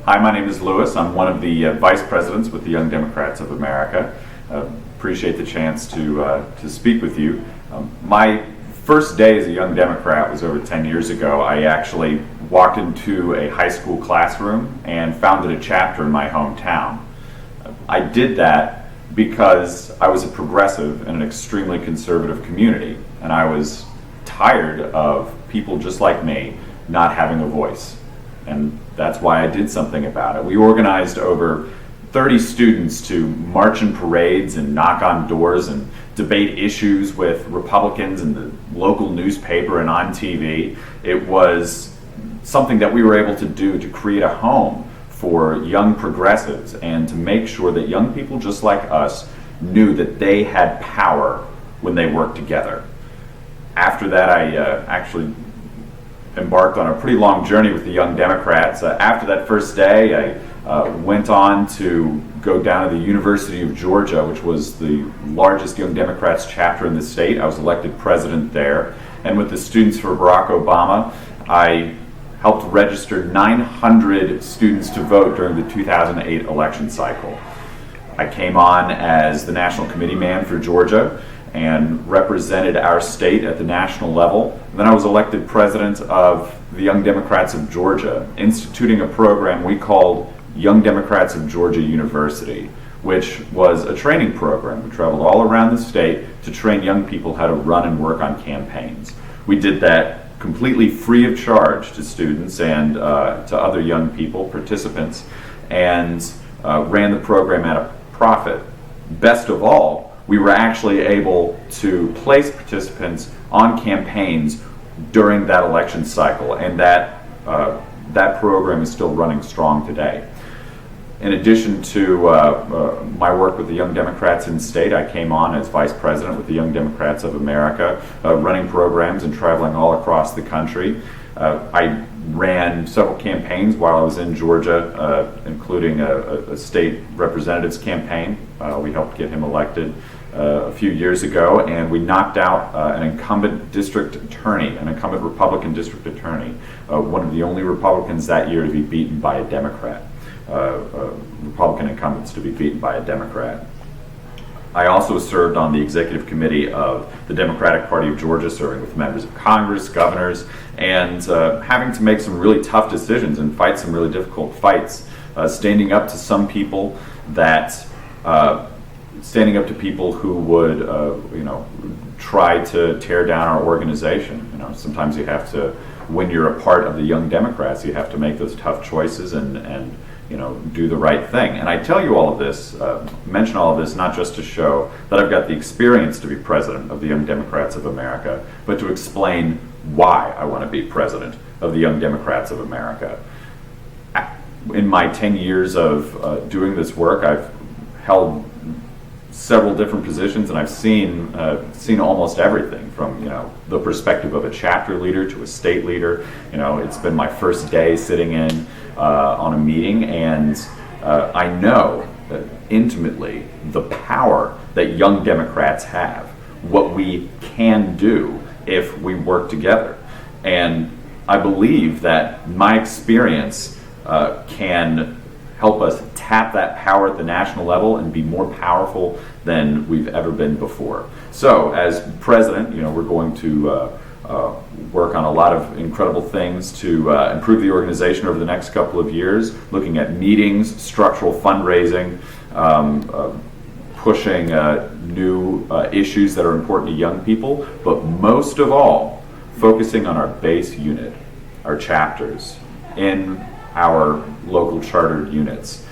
Hi, my name is Louis. I'm one of the vice presidents with the Young Democrats of America. Appreciate the chance to speak with you. My first day as a Young Democrat was over 10 years ago. I actually walked into a high school classroom and founded a chapter in my hometown. I did that because I was a progressive in an extremely conservative community, and I was tired of people just like me not having a voice. And that's why I did something about it. We organized over 30 students to march in parades and knock on doors and debate issues with Republicans in the local newspaper and on TV. It was something that we were able to do to create a home for young progressives and to make sure that young people just like us knew that they had power when they worked together. After that, I actually embarked on a pretty long journey with the Young Democrats. After that first day, I went on to go down to the University of Georgia, which was the largest Young Democrats chapter in the state. I was elected president there. And with the Students for Barack Obama, I helped register 900 students to vote during the 2008 election cycle. I came on as the national committee man for Georgia and represented our state at the national level. And then I was elected president of the Young Democrats of Georgia, instituting a program we called Young Democrats of Georgia University, which was a training program. We traveled all around the state to train young people how to run and work on campaigns. We did that completely free of charge to students and to other young people, participants, and ran the program at a profit. Best of all, we were actually able to place participants on campaigns during that election cycle, and that program is still running strong today. In addition to my work with the Young Democrats in state, I came on as vice president with the Young Democrats of America, running programs and traveling all across the country. I ran several campaigns while I was in Georgia, including a state representative's campaign. We helped get him elected a few years ago, and we knocked out an incumbent district attorney, an incumbent Republican district attorney, one of the only Republicans that year to be beaten by a Democrat, Republican incumbents to be beaten by a Democrat. I also served on the executive committee of the Democratic Party of Georgia, serving with members of Congress, governors, and having to make some really tough decisions and fight some really difficult fights, standing up to some people that standing up to people who would, try to tear down our organization. Sometimes you have to, when you're a part of the Young Democrats, you have to make those tough choices and do the right thing. And I tell you all of this, mention all of this, not just to show that I've got the experience to be president of the Young Democrats of America, but to explain why I want to be president of the Young Democrats of America. In my 10 years of doing this work, I've held several different positions, and I've seen almost everything from the perspective of a chapter leader to a state leader. It's been my first day sitting in on a meeting, and I know intimately the power that Young Democrats have, what we can do if we work together. And I believe that my experience can help us tap that power at the national level and be more powerful than we've ever been before. So as president, we're going to work on a lot of incredible things to improve the organization over the next couple of years, looking at meetings, structural fundraising, pushing new issues that are important to young people, but most of all, focusing on our base unit, our chapters in our local chartered units,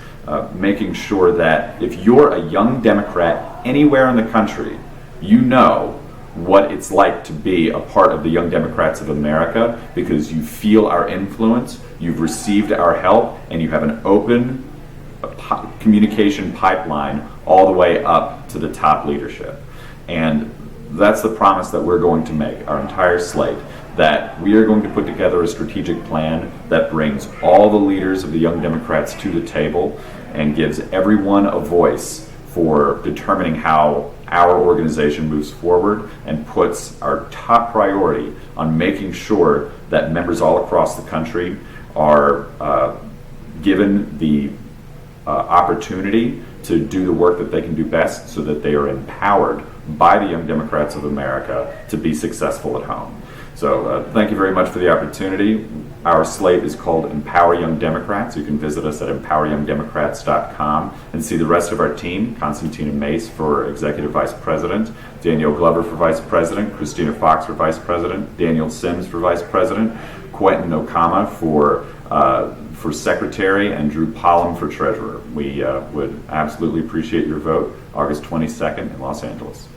making sure that if you're a Young Democrat anywhere in the country, you know what it's like to be a part of the Young Democrats of America because you feel our influence, you've received our help, and you have an open communication pipeline all the way up to the top leadership. And that's the promise that we're going to make, our entire slate, that we are going to put together a strategic plan that brings all the leaders of the Young Democrats to the table and gives everyone a voice for determining how our organization moves forward and puts our top priority on making sure that members all across the country are given the opportunity to do the work that they can do best, so that they are empowered by the Young Democrats of America to be successful at home. So thank you very much for the opportunity. Our slate is called Empower Young Democrats. You can visit us at empoweryoungdemocrats.com and see the rest of our team: Constantina Mace for Executive Vice President, Danielle Glover for Vice President, Christina Fox for Vice President, Daniel Sims for Vice President, Quentin Okama for Secretary, and Drew Pollum for Treasurer. We would absolutely appreciate your vote August 22nd in Los Angeles.